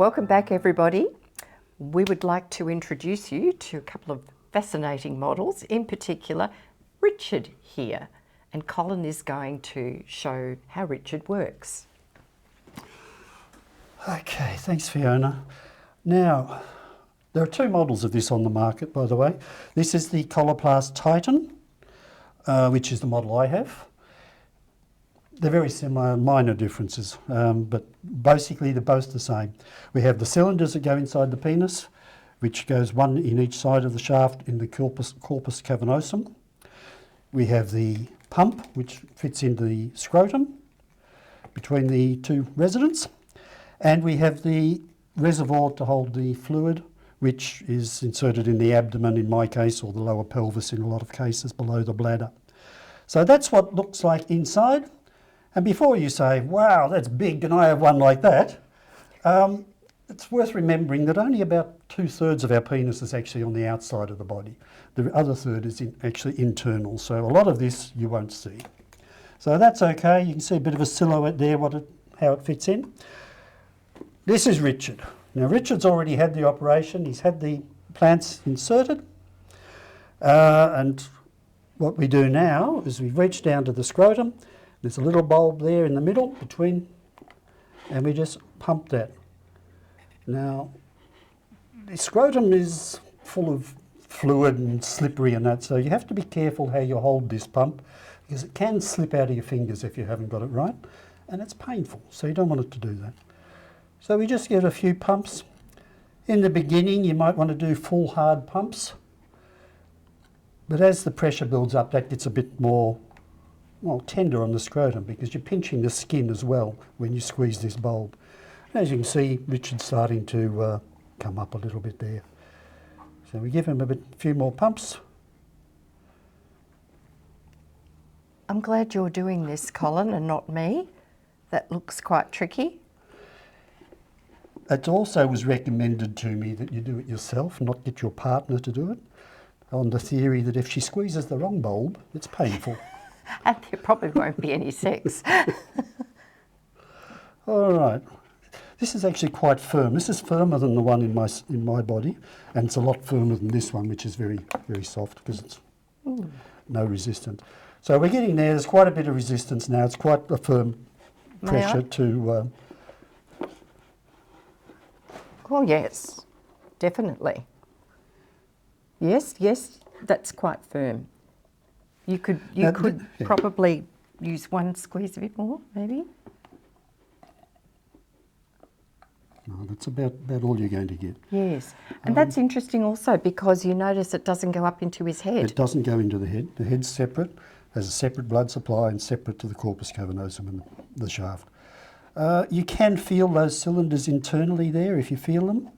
welcome back everybody. We would like to introduce you to a couple of fascinating models, in particular Richard here. And Colin is going to show how Richard works. Okay, thanks Fiona. Now, there are two models of this on the market, by the way. This is the Coloplast Titan, which is the model I have. They're very similar, minor differences, but basically they're both the same. We have the cylinders that go inside the penis, which goes one in each side of the shaft in the corpus cavernosum. We have the pump, which fits into the scrotum between the two residents. And we have the reservoir to hold the fluid, which is inserted in the abdomen in my case, or the lower pelvis in a lot of cases, below the bladder. So that's what it looks like inside. And before you say, wow, that's big, can I have one like that? It's worth remembering that only about 2/3 of our penis is actually on the outside of the body. The other third is actually internal, so a lot of this you won't see. So that's okay, you can see a bit of a silhouette there, how it fits in. This is Richard. Now Richard's already had the operation, he's had the implants inserted, and what we do now is we reach down to the scrotum. There's a little bulb there in the middle between, and we just pump that. Now, the scrotum is full of fluid and slippery and that, so you have to be careful how you hold this pump, because it can slip out of your fingers if you haven't got it right, and it's painful, so you don't want it to do that. So we just give it a few pumps. In the beginning, you might want to do full hard pumps, but as the pressure builds up, that gets a bit more tender on the scrotum, because you're pinching the skin as well when you squeeze this bulb. As you can see, Richard's starting to come up a little bit there. So we give him a few more pumps. I'm glad you're doing this, Colin, and not me. That looks quite tricky. It also was recommended to me that you do it yourself, not get your partner to do it, on the theory that if she squeezes the wrong bulb, it's painful. And there probably won't be any sex. All right. This is actually quite firm. This is firmer than the one in my body, and it's a lot firmer than this one, which is very, very soft because it's no resistance. So we're getting there. There's quite a bit of resistance now. It's quite a firm pressure to... Oh yes, definitely. Yes, that's quite firm. You could probably use one squeeze a bit more, maybe. No, that's about all you're going to get. Yes, and that's interesting also, because you notice it doesn't go up into his head. It doesn't go into the head. The head's separate, has a separate blood supply and separate to the corpus cavernosum and the shaft. You can feel those cylinders internally there if you feel them.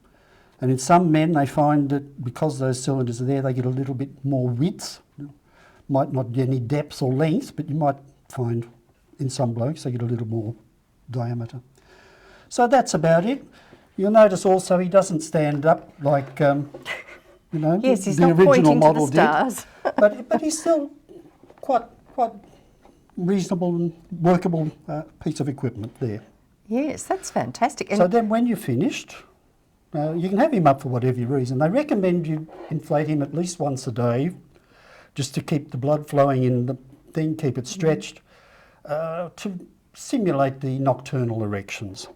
And in some men, they find that because those cylinders are there, they get a little bit more width. Might not get any depth or length, but you might find in some blokes they get a little more diameter. So that's about it. You'll notice also he doesn't stand up like, yes, he's the not original pointing model to the stars. did. But he's still quite reasonable and workable piece of equipment there. Yes, that's fantastic. So then when you're finished, you can have him up for whatever reason. They recommend you inflate him at least once a day, just to keep the blood flowing in the thing, keep it stretched, to simulate the nocturnal erections.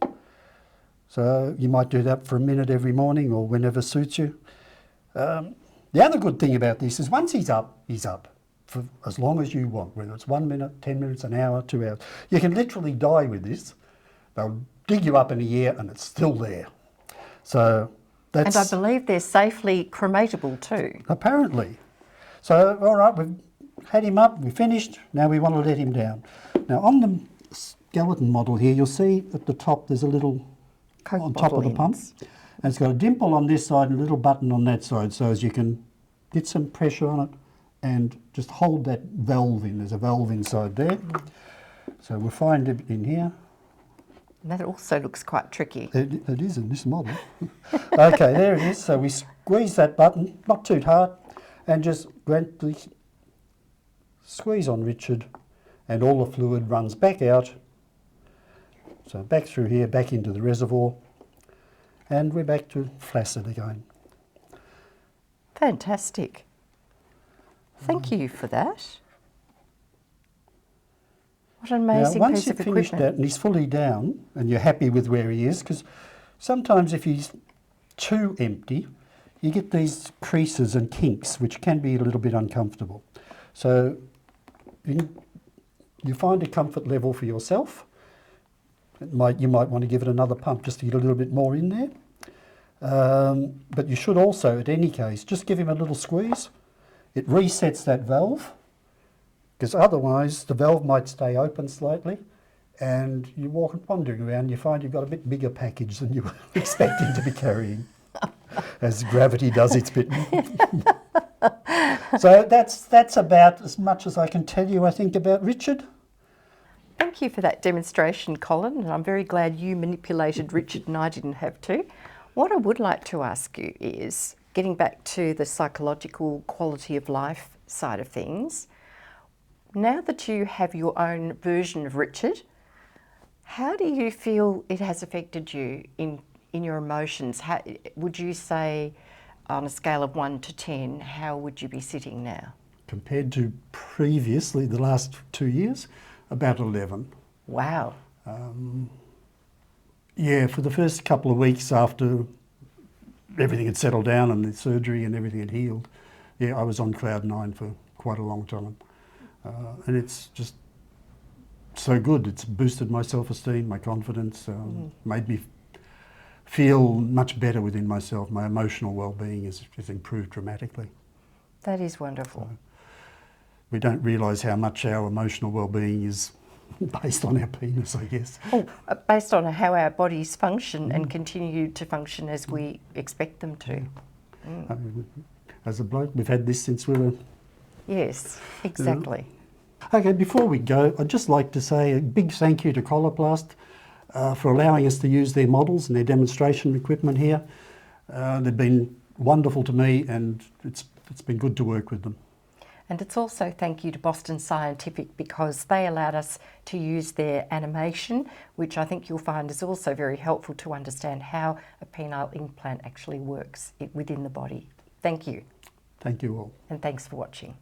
So you might do that for a minute every morning or whenever suits you. The other good thing about this is once he's up for as long as you want, whether it's 1 minute, 10 minutes, an hour, 2 hours. You can literally die with this. They'll dig you up in a year and it's still there. So that's... And I believe they're safely crematable too. Apparently. So, all right, we've had him up, we finished, now we want to let him down. Now, on the skeleton model here, you'll see at the top there's a little Coke on top of the pump. And it's got a dimple on this side and a little button on that side, so as you can get some pressure on it and just hold that valve in. There's a valve inside there. So we'll find it in here. And that also looks quite tricky. It is in this model. Okay, there it is. So we squeeze that button, not too hard, and just gently squeeze on Richard, and all the fluid runs back out. So back through here, back into the reservoir. and we're back to flaccid again. Fantastic. Thank you for that. What an amazing Now, once piece you've of finished equipment. that and he's fully down and you're happy with where he is, because sometimes if he's too empty, you get these creases and kinks, which can be a little bit uncomfortable. So you find a comfort level for yourself. You might want to give it another pump just to get a little bit more in there. But you should also, at any case, just give him a little squeeze. It resets that valve, because otherwise the valve might stay open slightly, and you wandering around, you find you've got a bit bigger package than you were expecting to be carrying, as gravity does its bit. So that's about as much as I can tell you, I think, about Richard. Thank you for that demonstration, Colin, and I'm very glad you manipulated Richard and I didn't have to. What I would like to ask you is, getting back to the psychological quality of life side of things, now that you have your own version of Richard, how do you feel it has affected you in your emotions? How, would you say, on a scale of 1 to 10, how would you be sitting now? Compared to previously, the last 2 years, about 11. Wow. Yeah, for the first couple of weeks after everything had settled down and the surgery and everything had healed, yeah, I was on cloud 9 for quite a long time. And it's just so good. It's boosted my self-esteem, my confidence, made me feel much better within myself. My emotional well-being has improved dramatically. That is wonderful. We don't realise how much our emotional well-being is based on our penis, I guess. Oh, based on how our bodies function and continue to function as we expect them to. As a bloke, we've had this since we were... Yes, exactly. Okay, before we go, I'd just like to say a big thank you to Coloplast for allowing us to use their models and their demonstration equipment here. They've been wonderful to me, and it's been good to work with them. And it's also thank you to Boston Scientific, because they allowed us to use their animation, which I think you'll find is also very helpful to understand how a penile implant actually works within the body. Thank you. Thank you all. And thanks for watching.